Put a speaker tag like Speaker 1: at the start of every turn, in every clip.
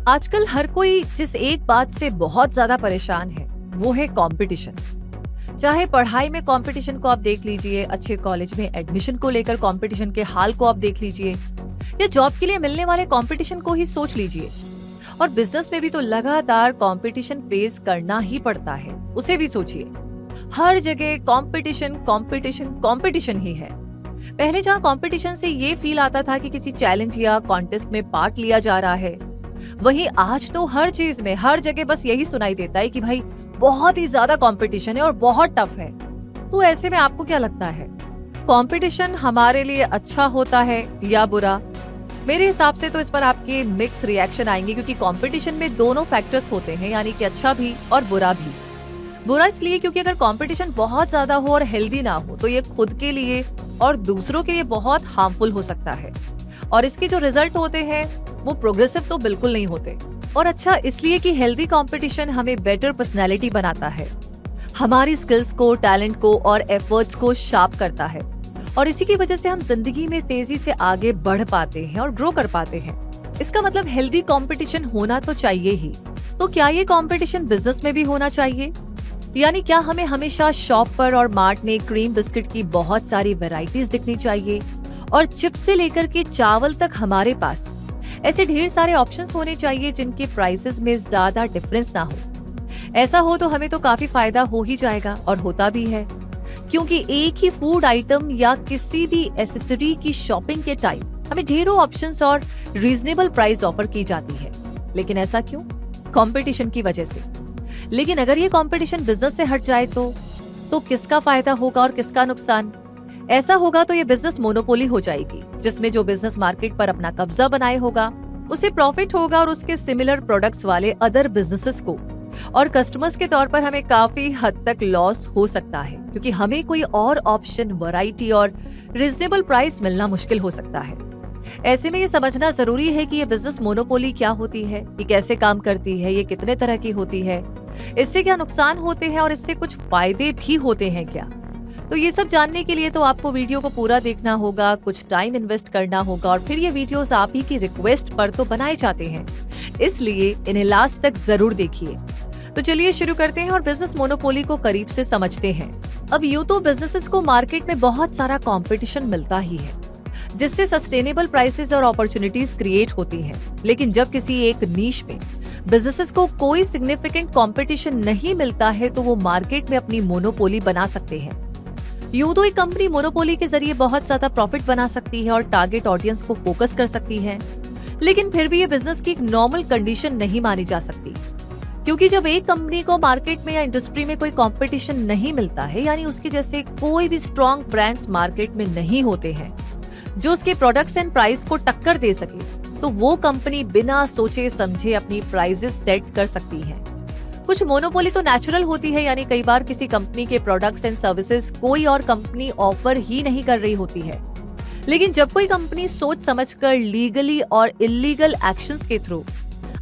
Speaker 1: आजकल हर कोई जिस एक बात से बहुत ज्यादा परेशान है वो है कंपटीशन। चाहे पढ़ाई में कंपटीशन को आप देख लीजिए, अच्छे कॉलेज में एडमिशन को लेकर कंपटीशन के हाल को आप देख लीजिए, या जॉब के लिए मिलने वाले कंपटीशन को ही सोच लीजिए। और बिजनेस में भी तो लगातार कंपटीशन फेस करना ही पड़ता है, उसे भी सोचिए। हर जगह कंपटीशन कंपटीशन कंपटीशन ही है। पहले जहाँ कंपटीशन से ये फील आता था कि किसी चैलेंज या कॉन्टेस्ट में पार्ट लिया जा रहा है, वहीं आज तो हर चीज में हर जगह बस यही सुनाई देता है कि भाई बहुत ही ज्यादा कंपटीशन है और बहुत टफ है। तो ऐसे में आपको क्या लगता है, कंपटीशन हमारे लिए अच्छा होता है या बुरा? मेरे हिसाब से तो इस पर आपके मिक्स रिएक्शन आएंगे, क्योंकि कंपटीशन में दोनों फैक्टर्स होते हैं, यानी कि अच्छा भी और बुरा भी। बुरा इसलिए क्योंकि अगर कंपटीशन बहुत ज्यादा हो और हेल्दी ना हो तो ये खुद के लिए और दूसरों के लिए बहुत हार्मफुल हो सकता है, और इसके जो रिजल्ट होते हैं वो प्रोग्रेसिव तो बिल्कुल नहीं होते। और अच्छा इसलिए कि हेल्दी कंपटीशन हमें बेटर पर्सनैलिटी बनाता है, हमारी स्किल्स को, टैलेंट को और एफर्ट्स को शार्प करता है, और इसी की वजह से हम जिंदगी में तेजी से आगे बढ़ पाते हैं और ग्रो कर पाते हैं। इसका मतलब हेल्दी कंपटीशन होना तो चाहिए ही। तो क्या ये कंपटीशन बिजनेस में भी होना चाहिए? यानी क्या हमें हमेशा शॉप पर और मार्ट में क्रीम बिस्किट की बहुत सारी वैरायटीज दिखनी चाहिए, और चिप्स से लेकर के चावल तक हमारे पास ऐसे ढेर सारे ऑप्शंस होने चाहिए जिनके प्राइसेस में ज्यादा डिफरेंस ना हो? ऐसा हो तो हमें तो काफी फायदा हो ही जाएगा, और होता भी है, क्योंकि एक ही फूड आइटम या किसी भी एसेसरी की शॉपिंग के टाइम हमें ढेरों ऑप्शंस और रीजनेबल प्राइस ऑफर की जाती है। लेकिन ऐसा क्यों? कंपटीशन की वजह से। लेकिन अगर ये कंपटीशन बिजनेस से हट जाए तो किसका फायदा होगा और किसका नुकसान? ऐसा होगा तो ये बिजनेस मोनोपोली हो जाएगी, जिसमें जो बिजनेस मार्केट पर अपना कब्जा बनाए होगा उसे प्रॉफिट होगा, और उसके सिमिलर प्रोडक्ट्स वाले अदर बिजनेसेस को और कस्टमर्स के तौर पर हमें काफी हद तक लॉस हो सकता है, क्योंकि हमें कोई और ऑप्शन, वैरायटी और रीजनेबल प्राइस मिलना मुश्किल हो सकता है। ऐसे में ये समझना जरूरी है कि ये बिजनेस मोनोपोली क्या होती है, ये कैसे काम करती है, ये कितने तरह की होती है, इससे क्या नुकसान होते हैं और इससे कुछ फायदे भी होते हैं क्या। तो ये सब जानने के लिए तो आपको वीडियो को पूरा देखना होगा, कुछ टाइम इन्वेस्ट करना होगा, और फिर ये वीडियोस आप ही की रिक्वेस्ट पर तो बनाए जाते हैं, इसलिए इन्हें लास्ट तक जरूर देखिए। तो चलिए शुरू करते हैं और बिजनेस मोनोपोली को करीब से समझते हैं। अब यूं तो बिजनेसेस को मार्केट में बहुत सारा कंपटीशन मिलता ही है, जिससे सस्टेनेबल प्राइसेस और अपॉर्चुनिटीज क्रिएट होती हैं। लेकिन जब किसी एक नीश में बिजनेसेस को कोई सिग्निफिकेंट कंपटीशन नहीं मिलता है तो वो मार्केट में अपनी मोनोपोली बना सकते हैं। यूं तो एक कंपनी मोनोपोली के जरिए बहुत ज्यादा प्रॉफिट बना सकती है और टारगेट ऑडियंस को फोकस कर सकती है, लेकिन फिर भी ये बिजनेस की एक नॉर्मल कंडीशन नहीं मानी जा सकती, क्योंकि जब एक कंपनी को मार्केट में या इंडस्ट्री में कोई कंपटीशन नहीं मिलता है, यानी उसके जैसे कोई भी स्ट्रॉन्ग ब्रांड्स मार्केट में नहीं होते हैं जो उसके प्रोडक्ट्स एंड प्राइस को टक्कर दे सके, तो वो कंपनी बिना सोचे समझे अपनी प्राइसेस सेट कर सकती है। कुछ मोनोपोली तो नेचुरल होती है, यानी कई बार किसी कंपनी के प्रोडक्ट्स एंड सर्विसेज कोई और कंपनी ऑफर ही नहीं कर रही होती है। लेकिन जब कोई कंपनी सोच समझकर लीगली और इलीगल एक्शंस के थ्रू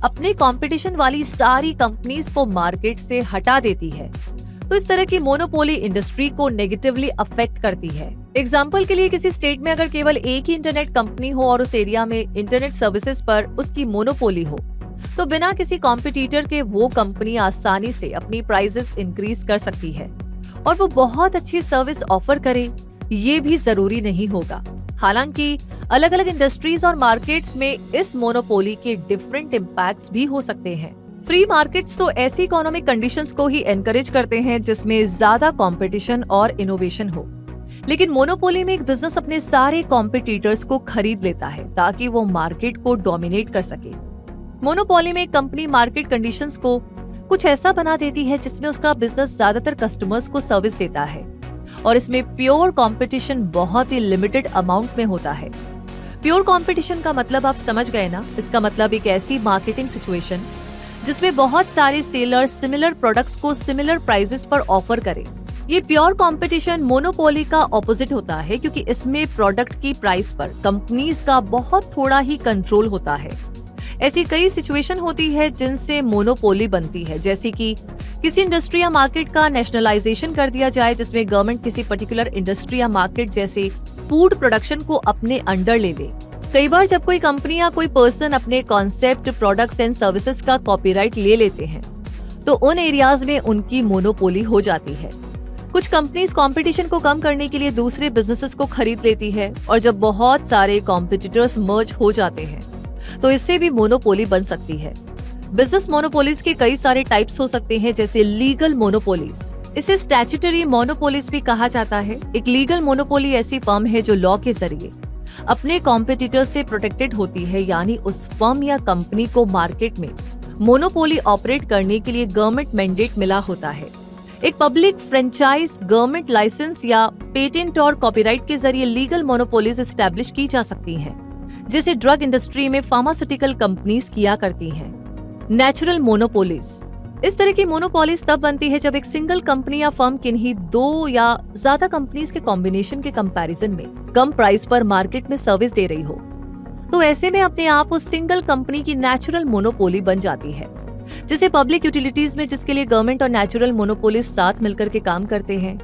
Speaker 1: अपने कंपटीशन वाली सारी कंपनीज को मार्केट से हटा देती है, तो इस तरह की मोनोपोली इंडस्ट्री को नेगेटिवली अफेक्ट करती है। एग्जाम्पल के लिए किसी स्टेट में अगर केवल एक ही इंटरनेट कंपनी हो और उस एरिया में इंटरनेट सर्विसेज पर उसकी मोनोपोली हो, तो बिना किसी कॉम्पिटिटर के वो कंपनी आसानी से अपनी प्राइसेस इंक्रीज कर सकती है, और वो बहुत अच्छी सर्विस ऑफर करे ये भी जरूरी नहीं होगा। हालांकि अलग अलग इंडस्ट्रीज और मार्केट्स में इस मोनोपोली के डिफरेंट इम्पैक्ट्स भी हो सकते हैं। फ्री मार्केट्स तो ऐसी इकोनॉमिक कंडीशंस को ही एनकरेज करते हैं जिसमें ज्यादा कंपटीशन और इनोवेशन हो, लेकिन मोनोपोली में एक बिजनेस अपने सारे कॉम्पिटिटर्स को खरीद लेता है ताकि वो मार्केट को डोमिनेट कर सके। मोनोपोली में एक कंपनी मार्केट कंडीशंस को कुछ ऐसा बना देती है जिसमें उसका बिजनेस ज्यादातर कस्टमर्स को सर्विस देता है, और इसमें प्योर कंपटीशन बहुत ही लिमिटेड अमाउंट में होता है। प्योर कंपटीशन का मतलब आप समझ गए ना? इसका मतलब एक ऐसी मार्केटिंग सिचुएशन जिसमें बहुत सारे सेलर्स सिमिलर प्रोडक्ट्स को सिमिलर प्राइसेस पर ऑफर करें। ये प्योर कंपटीशन मोनोपोली का ऑपोजिट होता है, क्योंकि इसमें प्रोडक्ट की प्राइस पर कंपनीज का बहुत थोड़ा ही कंट्रोल होता है। ऐसी कई सिचुएशन होती है जिनसे मोनोपोली बनती है, जैसे कि किसी इंडस्ट्री या मार्केट का नेशनलाइजेशन कर दिया जाए, जिसमें गवर्नमेंट किसी पर्टिकुलर इंडस्ट्री या मार्केट जैसे फूड प्रोडक्शन को अपने अंडर ले ले, कई बार जब कोई कंपनी या कोई पर्सन अपने कॉन्सेप्ट, प्रोडक्ट्स एंड सर्विसेज का कॉपीराइट ले लेते हैं तो उन एरियाज में उनकी मोनोपोली हो जाती है। कुछ कंपनीज कंपटीशन को कम करने के लिए दूसरे बिजनेसेस को खरीद लेती है और जब बहुत सारे कॉम्पिटिटर्स मर्ज हो जाते हैं तो इससे भी मोनोपोली बन सकती है। बिजनेस मोनोपोलीज के कई सारे टाइप्स हो सकते हैं, जैसे लीगल मोनोपोलीज। इसे स्टैट्यूटरी मोनोपोलीज भी कहा जाता है। एक लीगल मोनोपोली ऐसी फर्म है जो लॉ के जरिए अपने कॉम्पिटिटर से प्रोटेक्टेड होती है, यानी उस फर्म या कंपनी को मार्केट में मोनोपोली ऑपरेट करने के लिए गवर्नमेंट मैंडेट मिला होता है। एक पब्लिक फ्रेंचाइज, गवर्नमेंट लाइसेंस या पेटेंट और कॉपीराइट के जरिए लीगल मोनोपोलीज एस्टैब्लिश की जा सकती हैं, जैसे ड्रग इंडस्ट्री में फार्मास्यूटिकल कंपनीज किया करती हैं। Natural monopolies. इस तरह की मोनोपोलीज तब बनती है जब एक सिंगल कंपनी या फर्म किन्हीं दो या ज्यादा कंपनीज के कॉम्बिनेशन के कंपैरिजन में कम प्राइस पर मार्केट में सर्विस दे रही हो। तो ऐसे में अपने आप उस सिंगल कंपनी की नेचुरल मोनोपोली बन जाती है। जैसे पब्लिक यूटिलिटीज में, जिसके लिए गवर्नमेंट और नेचुरल मोनोपोलीज साथ मिलकर के काम करते हैं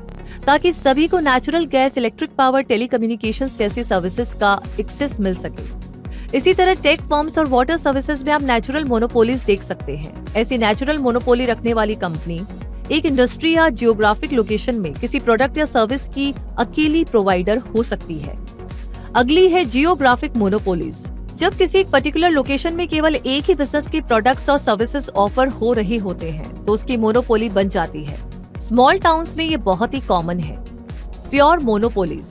Speaker 1: ताकि सभी को natural gas, electric power, telecommunications जैसी सर्विसेज का एक्सेस मिल सके। इसी तरह टेक फर्म्स और वाटर सर्विसेज में आप नेचुरल मोनोपोलीज देख सकते हैं। ऐसी नेचुरल मोनोपोली रखने वाली कंपनी एक इंडस्ट्री या जियोग्राफिक लोकेशन में किसी प्रोडक्ट या सर्विस की अकेली प्रोवाइडर हो सकती है। अगली है जियोग्राफिक मोनोपोलीज। जब किसी एक पर्टिकुलर लोकेशन में केवल एक ही बिजनेस के प्रोडक्ट्स और सर्विसेज ऑफर हो रहे होते हैं तो उसकी मोनोपोली बन जाती है। स्मॉल टाउन्स में ये बहुत ही कॉमन है। Pure monopolies.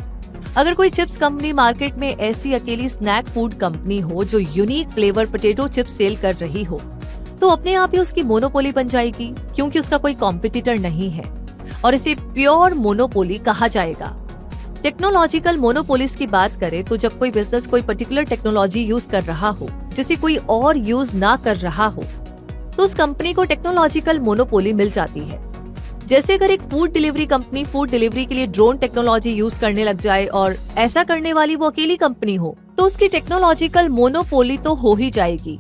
Speaker 1: अगर कोई चिप्स कंपनी मार्केट में ऐसी अकेली स्नैक फूड कंपनी हो जो unique flavour potato chips sell कर रही हो तो अपने आप ही उसकी मोनोपोली बन जाएगी, क्योंकि उसका कोई कॉम्पिटिटर नहीं है और इसे प्योर मोनोपोली कहा जाएगा। टेक्नोलॉजिकल मोनोपोलीज की बात करें तो जब कोई बिजनेस कोई पर्टिकुलर टेक्नोलॉजी यूज कर रहा हो जिसे कोई और यूज ना कर रहा हो तो उस कंपनी को टेक्नोलॉजिकल मोनोपोली मिल जाती है। जैसे अगर एक food delivery company food delivery के लिए ड्रोन टेक्नोलॉजी यूज करने लग जाए और ऐसा करने वाली वो अकेली कंपनी हो तो उसकी टेक्नोलॉजिकल मोनोपोली तो हो ही जाएगी।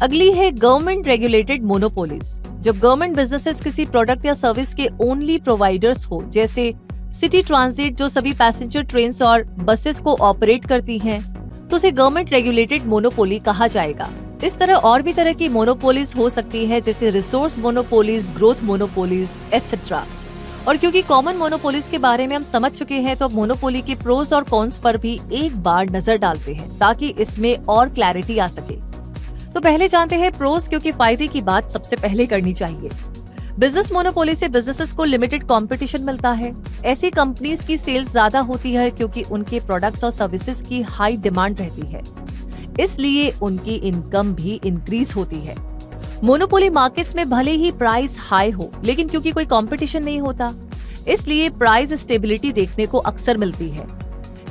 Speaker 1: अगली है गवर्नमेंट रेगुलेटेड मोनोपोलीज। जब गवर्नमेंट बिजनेसेस किसी प्रोडक्ट या सर्विस के ओनली प्रोवाइडर्स हो, जैसे सिटी ट्रांजिट जो सभी पैसेंजर ट्रेन्स और बसेस को ऑपरेट करती हैं, तो उसे गवर्नमेंट रेगुलेटेड मोनोपोली कहा जाएगा। इस तरह और भी तरह की मोनोपोलीज हो सकती है, जैसे resource monopolies, growth monopolies etcetera. और क्योंकि कॉमन मोनोपोलीज के बारे में हम समझ चुके हैं तो अब मोनोपोली के प्रोज और कॉन्स पर भी एक बार नजर डालते हैं ताकि इसमें और क्लैरिटी आ सके। तो पहले जानते हैं प्रोज, क्योंकि फायदे की बात सबसे पहले करनी चाहिए। बिजनेस मोनोपोली से बिजनेसेस को लिमिटेड कंपटीशन मिलता है। ऐसी कंपनीज की सेल्स ज्यादा होती है क्योंकि उनके प्रोडक्ट्स और सर्विसेज की हाई डिमांड रहती है, इसलिए उनकी इनकम भी इंक्रीज होती है। मोनोपोली मार्केट्स में भले ही प्राइस हाई हो, लेकिन क्योंकि कोई कंपटीशन नहीं होता इसलिए प्राइस स्टेबिलिटी देखने को अक्सर मिलती है।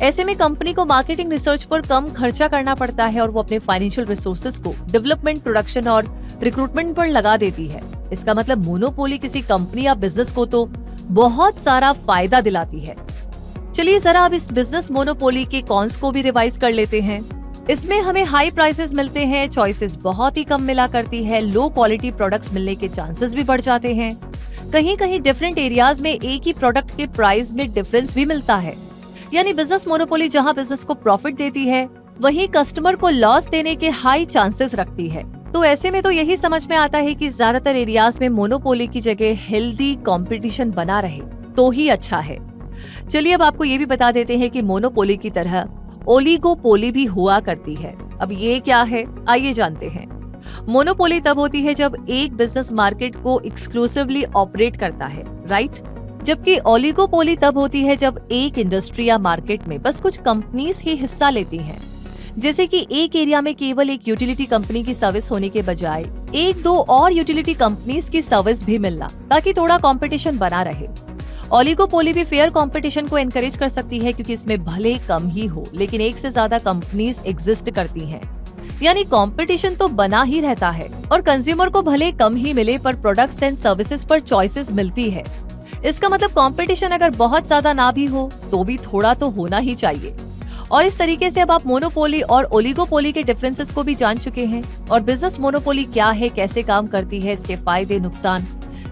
Speaker 1: ऐसे में कंपनी को मार्केटिंग रिसर्च पर कम खर्चा करना पड़ता है और वो अपने फाइनेंशियल रिसोर्सेज को डेवलपमेंट, प्रोडक्शन और रिक्रूटमेंट पर लगा देती है। इसका मतलब मोनोपोली किसी कंपनी या बिजनेस को तो बहुत सारा फायदा दिलाती है। चलिए जरा अब इस बिजनेस मोनोपोली के कॉन्स को भी रिवाइज कर लेते हैं। इसमें हमें हाई प्राइसेस मिलते हैं, चॉइसेस बहुत ही कम मिला करती है, लो क्वालिटी प्रोडक्ट्स मिलने के चांसेस भी बढ़ जाते हैं। कहीं कहीं डिफरेंट एरियाज में एक ही प्रोडक्ट के प्राइस में डिफरेंस भी मिलता है। यानी बिजनेस मोनोपोली जहां बिजनेस को प्रॉफिट देती है वहीं कस्टमर को लॉस देने के हाई चांसेस रखती है। तो ऐसे में तो यही समझ में आता है कि ज्यादातर एरियाज में मोनोपोली की जगह हेल्दी कंपटीशन बना रहे तो ही अच्छा है। चलिए अब आपको ये भी बता देते हैं कि मोनोपोली की तरह ओलिगोपोली भी हुआ करती है। अब ये क्या है, आइए जानते हैं। मोनोपोली तब होती है जब एक बिजनेस मार्केट को एक्सक्लूसिवली ऑपरेट करता है, राइट? जबकि ओलिगोपोली तब होती है जब एक इंडस्ट्री या मार्केट में बस कुछ कंपनीज ही हिस्सा लेती हैं। जैसे कि एक एरिया में केवल एक यूटिलिटी कंपनी की सर्विस होने के बजाय एक दो और यूटिलिटी कंपनीज की सर्विस भी मिलना, ताकि थोड़ा कंपटीशन बना रहे। ओलिगोपोली भी फेयर कंपटीशन को एनकरेज कर सकती है क्योंकि इसमें भले कम ही हो लेकिन एक से ज्यादा कंपनीज एग्जिस्ट करती हैं। यानी कंपटीशन तो बना ही रहता है और कंज्यूमर को भले कम ही मिले पर प्रोडक्ट्स एंड सर्विसेज पर चॉइसेस मिलती है। इसका मतलब कंपटीशन अगर बहुत ज्यादा ना भी हो तो भी थोड़ा तो होना ही चाहिए। और इस तरीके से अब आप मोनोपोली और ओलिगोपोली के डिफरेंसेस को भी जान चुके हैं और बिजनेस मोनोपोली क्या है, कैसे काम करती है, इसके फायदे नुकसान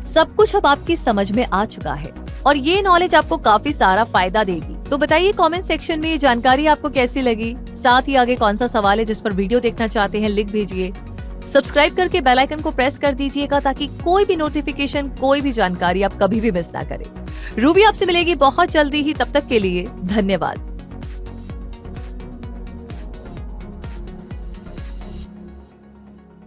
Speaker 1: सब कुछ अब आपकी समझ में आ चुका है और ये नॉलेज आपको काफी सारा फायदा देगी। तो बताइए कमेंट सेक्शन में ये जानकारी आपको कैसी लगी। साथ ही आगे कौन सा सवाल है जिस पर वीडियो देखना चाहते हैं लिख भेजिए। सब्सक्राइब करके बेल आइकन को प्रेस कर दीजिएगा ताकि कोई भी नोटिफिकेशन, कोई भी जानकारी आप कभी भी मिस ना करें। रूबी आपसे मिलेगी बहुत जल्दी ही, तब तक के लिए धन्यवाद।